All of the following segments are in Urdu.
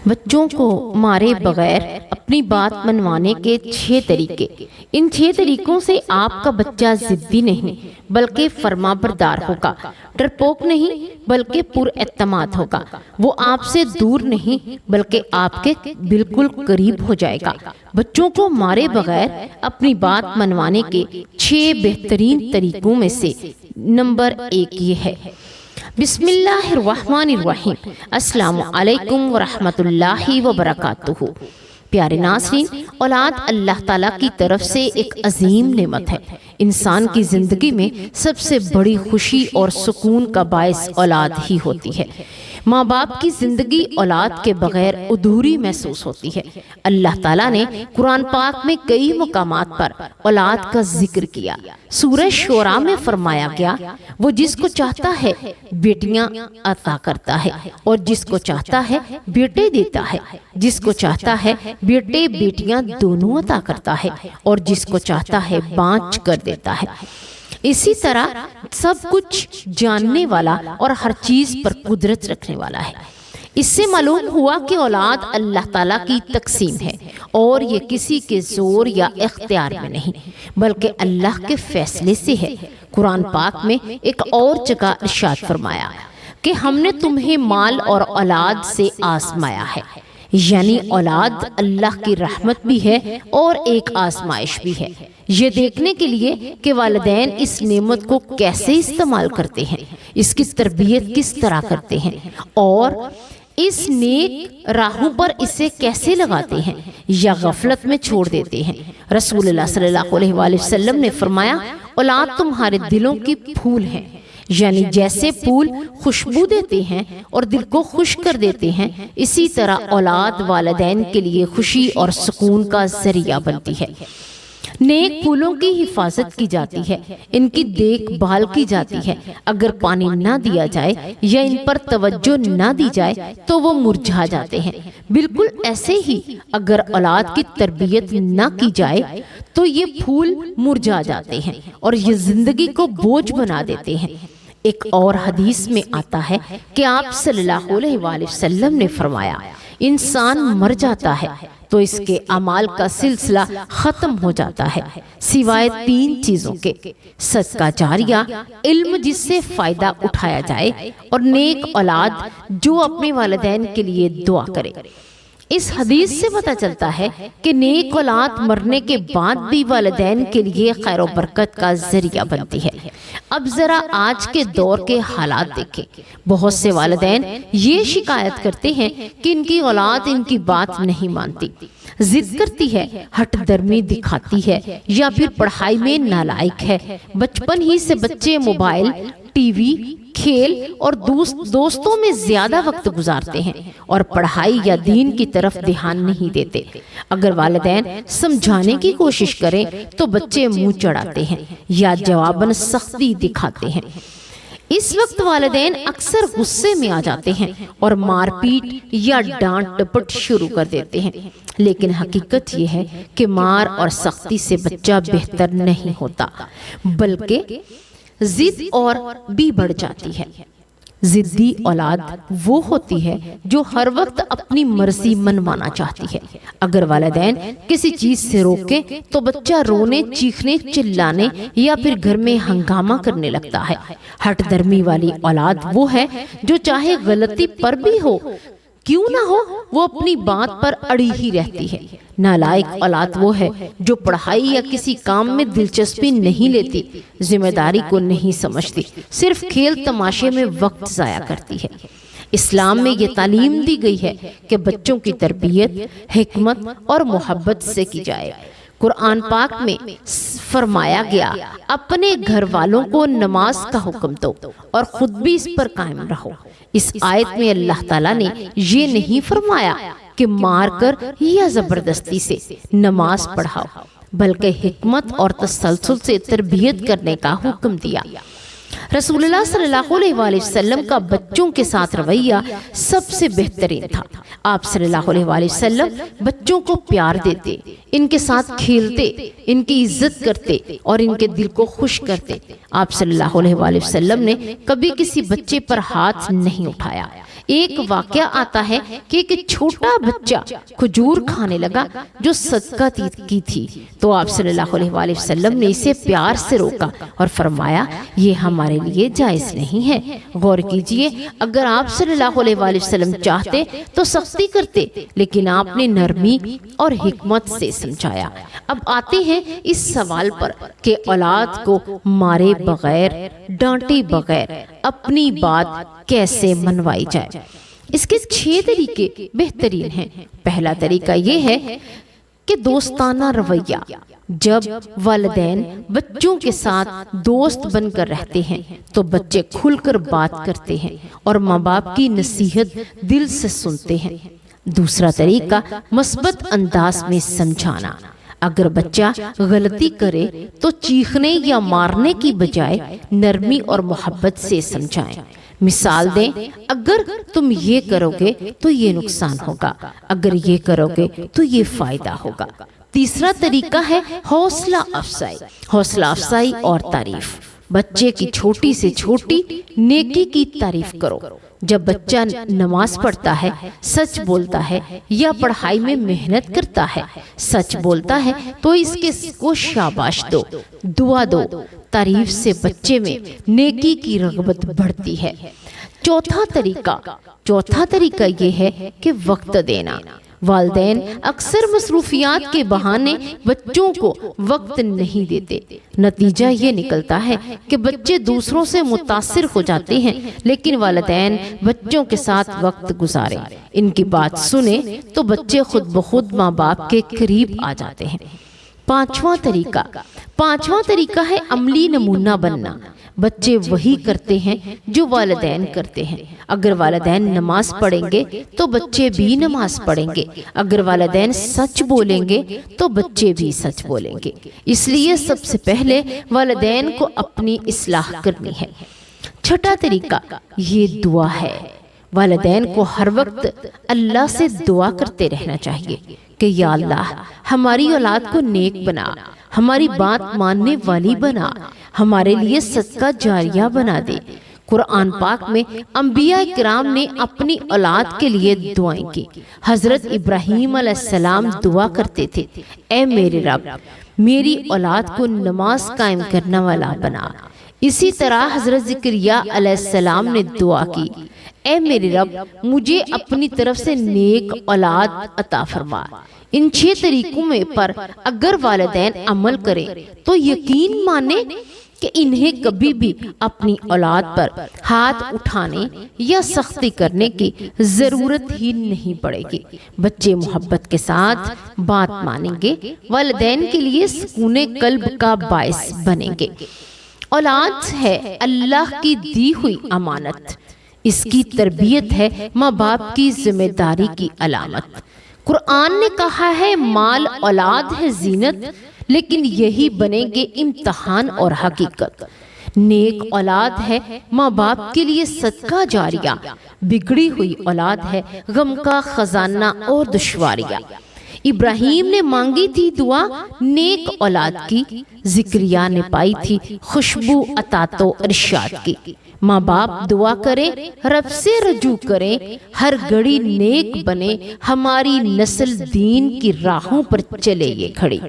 بچوں کو مارے بغیر اپنی بات منوانے کے 6 طریقے۔ ان 6 طریقوں سے آپ کا بچہ ضدی نہیں بلکہ فرما بردار ہوگا، ڈرپوک نہیں بلکہ پر اعتماد ہوگا، وہ آپ سے دور نہیں بلکہ آپ کے بالکل قریب ہو جائے گا۔ بچوں کو مارے بغیر اپنی بات منوانے کے 6 بہترین طریقوں میں سے نمبر 1 یہ ہے۔ بسم اللہ الرحمن الرحیم۔ السلام علیکم ورحمۃ اللہ وبرکاتہ۔ پیارے ناظرین، اولاد اللہ تعالیٰ کی طرف سے ایک عظیم نعمت ہے۔ انسان کی زندگی میں سب سے بڑی خوشی اور سکون کا باعث اولاد ہی ہوتی ہے۔ ماں باپ کی زندگی اولاد کے بغیر ادھوری محسوس ہوتی ہے۔ اللہ تعالیٰ نے قرآن پاک میں کئی مقامات پر اولاد کا ذکر کیا۔ سورہ شعراء میں فرمایا گیا، وہ جس کو چاہتا ہے بیٹیاں عطا کرتا ہے اور جس کو چاہتا ہے بیٹے دیتا ہے، جس کو چاہتا ہے بیٹے بیٹیاں دونوں عطا کرتا ہے اور جس کو چاہتا ہے بانٹ کر دیتا ہے۔ اسی طرح سب کچھ جاننے والا اور ہر چیز پر قدرت رکھنے والا ہے۔ اس سے معلوم ہوا کہ اولاد اللہ تعالیٰ کی تقسیم ہے اور یہ کسی کے زور یا اختیار میں نہیں بلکہ اللہ کے فیصلے سے ہے۔ قرآن پاک میں ایک اور جگہ ارشاد فرمایا کہ ہم نے تمہیں مال اور اولاد سے آزمایا ہے، یعنی اولاد اللہ کی رحمت بھی ہے اور ایک آزمائش بھی ہے، یہ دیکھنے کے لیے کہ والدین اس نعمت کو کیسے استعمال کرتے ہیں، اس کی تربیت کس طرح کرتے ہیں اور اس نیک راہوں پر اسے کیسے لگاتے ہیں یا غفلت میں چھوڑ دیتے ہیں۔ رسول اللہ صلی اللہ علیہ وآلہ وسلم نے فرمایا، اولاد تمہارے دلوں کی پھول ہیں، یعنی جیسے پھول خوشبو دیتے ہیں اور دل کو خوش کر دیتے ہیں، اسی طرح اولاد والدین کے لیے خوشی اور سکون کا ذریعہ بنتی ہے۔ نیک پھولوں کی حفاظت کی جاتی ہے، ان کی دیکھ بھال کی جاتی ہے۔ اگر پانی نہ دیا جائے یا ان پر توجہ نہ دی جائے تو وہ مرجھا جاتے ہیں۔ بالکل ایسے ہی اگر اولاد کی تربیت نہ کی جائے تو یہ پھول مرجھا جاتے ہیں اور یہ زندگی کو بوجھ بنا دیتے ہیں۔ ایک اور حدیث میں آتا ہے کہ آپ صلی اللہ علیہ وآلہ وسلم نے فرمایا، انسان مر جاتا ہے تو اس کے اعمال کا سلسلہ ختم ہو جاتا ہے سوائے 3 چیزوں کے: صدقہ جاریہ، علم جس سے فائدہ اٹھایا جائے، اور نیک اولاد جو اپنے والدین کے لیے دعا کرے۔ اس حدیث سے پتہ چلتا ہے کہ نیک اولاد مرنے کے بعد بھی والدین کے لیے خیر و برکت کا ذریعہ بنتی ہے۔ اب ذرا آج کے دور کے حالات دیکھیں۔ بہت سے والدین یہ شکایت کرتے ہیں کہ ان کی اولاد ان کی بات نہیں مانتی، ضد کرتی ہے، ہٹ درمی دکھاتی ہے یا پھر پڑھائی میں نالائق ہے۔ بچپن ہی سے بچے موبائل، ٹی وی، کھیل اور دوستوں میں زیادہ وقت گزارتے ہیں اور پڑھائی یا دین کی طرف دھیان نہیں دیتے۔ اگر والدین سمجھانے کی کوشش کریں تو بچے منہ چڑھاتے ہیں یا جواباً سختی دکھاتے ہیں۔ اس وقت والدین اکثر غصے میں آ جاتے ہیں اور مار پیٹ یا ڈانٹ ڈپٹ شروع کر دیتے ہیں، لیکن حقیقت یہ ہے کہ مار اور سختی سے بچہ بہتر نہیں ہوتا بلکہ ضد اور بھی بڑھ جاتی ہے۔ ضدی اولاد وہ ہوتی ہے جو ہر وقت اپنی مرضی منوانا چاہتی ہے۔ اگر والدین کسی چیز سے روکیں تو بچہ رونے، چیخنے، چلانے یا پھر گھر میں ہنگامہ کرنے لگتا ہے۔ ہٹ درمی والی اولاد وہ ہے جو چاہے غلطی پر بھی ہو کیوں نہ ہو وہ اپنی بات پر اڑی ہی رہتی ہے۔ نالائق اولاد وہ ہے جو پڑھائی یا کسی کام میں دلچسپی نہیں لیتی، ذمہ داری کو نہیں سمجھتی، صرف کھیل تماشے میں وقت ضائع کرتی ہے۔ اسلام میں یہ تعلیم دی گئی ہے کہ بچوں کی تربیت حکمت اور محبت سے کی جائے۔ قرآن پاک میں فرمایا گیا، اپنے گھر والوں کو نماز کا حکم دو اور خود بھی اس پر قائم رہو۔ اس آیت میں اللہ تعالیٰ نے یہ نہیں فرمایا کہ مار کر یا زبردستی سے نماز پڑھاؤ بلکہ حکمت اور تسلسل سے تربیت کرنے کا حکم دیا۔ رسول اللہ صلی اللہ علیہ وآلہ وسلم کا بچوں کے ساتھ رویہ سب سے بہترین تھا۔ آپ صلی اللہ علیہ وآلہ وسلم بچوں کو پیار دیتے، ان کے ساتھ کھیلتے، ان کی عزت کرتے اور ان کے دل کو خوش کرتے۔ آپ صلی اللہ علیہ وآلہ وسلم نے کبھی کسی بچے پر ہاتھ نہیں اٹھایا، ایک واقعہ آتا ہے کہ ایک چھوٹا بچہ کھجور کھانے لگا جو صدقہ کی تھی، تو آپ صلی اللہ علیہ وآلہ وسلم نے اسے پیار سے روکا اور فرمایا یہ ہمارے لیے جائز نہیں ہے۔ غور کیجئے، اگر آپ صلی اللہ علیہ وآلہ وسلم چاہتے تو سختی کرتے، لیکن آپ نے نرمی اور حکمت سے سمجھایا۔ اب آتے ہیں اس سوال پر کہ اولاد کو مارے بغیر، ڈانٹے بغیر اپنی بات کیسے منوائی جائے۔ اس کے 6 طریقے بہترین ہیں۔ پہلا طریقہ یہ ہے کہ دوستانہ رویہ۔ جب والدین بچوں کے ساتھ دوست بن کر رہتے ہیں تو بچے کھل کر بات کرتے ہیں اور ماں باپ کی نصیحت دل سے سنتے ہیں۔ دوسرا طریقہ مثبت انداز میں سمجھانا۔ اگر بچہ غلطی کرے تو چیخنے یا مارنے کی بجائے نرمی اور محبت سے سمجھائیں۔ مثال دیں، اگر تم یہ کرو گے تو یہ نقصان ہوگا، اگر یہ کرو گے تو یہ فائدہ ہوگا۔ تیسرا طریقہ ہے حوصلہ افزائی۔ حوصلہ افزائی اور تعریف۔ بچے کی چھوٹی سے چھوٹی نیکی کی تعریف کرو۔ جب بچہ نماز پڑھتا ہے، سچ بولتا ہے یا پڑھائی میں محنت کرتا ہے، سچ بولتا ہے تو اس کو شاباش دو، دعا دو۔ تعریف سے بچے میں نیکی کی رغبت بڑھتی ہے۔ چوتھا طریقہ یہ ہے کہ وقت دینا۔ والدین اکثر مصروفیات کے بہانے بچوں کو وقت نہیں دیتے۔ نتیجہ یہ نکلتا ہے کہ بچے دوسروں سے متاثر ہو جاتے ہیں، لیکن والدین بچوں کے ساتھ وقت گزاریں، ان کی بات سنیں تو بچے خود بخود ماں باپ کے قریب آ جاتے ہیں۔ پانچواں طریقہ ہے عملی نمونہ بننا۔ بچے وہی کرتے ہیں جو والدین کرتے ہیں۔ اگر والدین نماز پڑھیں گے تو بچے بھی نماز پڑھیں گے، اگر والدین سچ بولیں گے تو بچے بھی سچ بولیں گے۔ اس لیے سب سے پہلے والدین کو اپنی اصلاح کرنی ہے۔ چھٹا طریقہ یہ دعا ہے۔ والدین کو ہر وقت اللہ سے دعا کرتے رہنا چاہیے کہ یا اللہ ہماری اولاد کو نیک بنا، ہماری بات ماننے والی بنا، ہمارے لیے صدقہ جاریہ بنا دے۔ قرآن پاک میں انبیاء کرام نے اپنی اولاد کے لیے دعائیں کی۔ حضرت ابراہیم علیہ السلام دعا کرتے تھے، اے میرے رب میری اولاد کو نماز قائم کرنے والا بنا۔ اسی طرح حضرت زکریا علیہ السلام نے دعا کی، اے میرے رب مجھے اپنی طرف سے نیک اولاد عطا فرما۔ ان 6 طریقوں میں پر اگر والدین عمل کریں تو یقین مانیں کہ انہیں کبھی بھی اپنی اولاد پر ہاتھ اٹھانے یا سختی کرنے کی ضرورت ہی نہیں پڑے گی۔ بچے محبت کے ساتھ بات مانیں گے، والدین کے لیے سکون قلب کا باعث بنیں گے۔ اولاد ہے اللہ کی دی ہوئی امانت، اس کی تربیت ہے ماں باپ کی ذمہ داری کی علامت۔ قرآن نے کہا ہے مال اولاد ہے زینت، لیکن یہی بنیں گے امتحان اور حقیقت۔ نیک اولاد ہے ماں باپ کے لیے صدقہ جاریہ، بگڑی ہوئی اولاد ہے غم کا خزانہ اور دشواریاں۔ ابراہیم نے مانگی تھی دعا نیک اولاد کی، زکریا نے پائی تھی خوشبو عطا و ارشاد کی۔ ماں باپ دعا کریں، رب سے رجوع کریں، ہر گھڑی نیک بنے، ہماری نسل دین کی راہوں پر چلے یہ کھڑی۔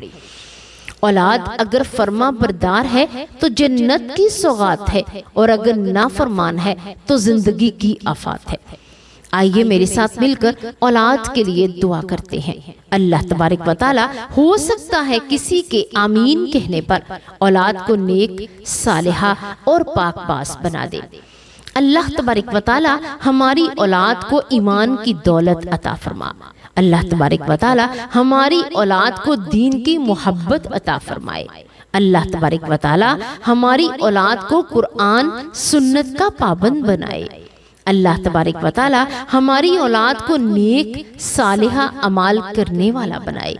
اولاد اگر فرما بردار ہے تو جنت کی سوغات ہے، اور اگر نافرمان ہے تو زندگی کی آفات ہے۔ آئیے میرے ساتھ مل کر اولاد کے لیے دعا کرتے ہیں۔ اللہ تبارک و تعالی ہو سکتا ہے کسی کے آمین کہنے پر اولاد کو نیک، صالحہ اور پاک باز بنا دے۔ اللہ تبارک و تعالی ہماری اولاد کو ایمان کی دولت عطا فرما۔ اللہ تبارک و تعالی ہماری اولاد کو دین کی محبت عطا فرمائے۔ اللہ تبارک و تعالی ہماری اولاد کو قرآن سنت کا پابند بنائے۔ اللہ تبارک و تعالی ہماری اولاد کو نیک، صالحہ اعمال کرنے والا بنائے۔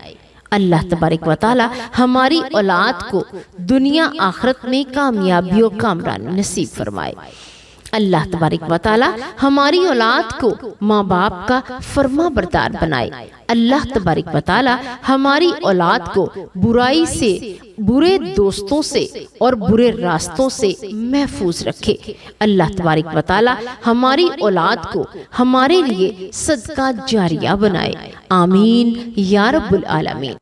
اللہ تبارک و تعالی ہماری اولاد کو دنیا آخرت میں کامیابی و کامرانی نصیب فرمائے۔ اللہ تبارک و تعالی ہماری اولاد کو ماں باپ کا فرما بردار بنائے۔ اللہ تبارک و تعالی ہماری اولاد کو برائی سے، برے دوستوں سے اور برے راستوں سے محفوظ رکھے۔ اللہ تبارک و تعالی ہماری اولاد کو ہمارے لیے صدقہ جاریہ بنائے۔ آمین یا رب العالمین۔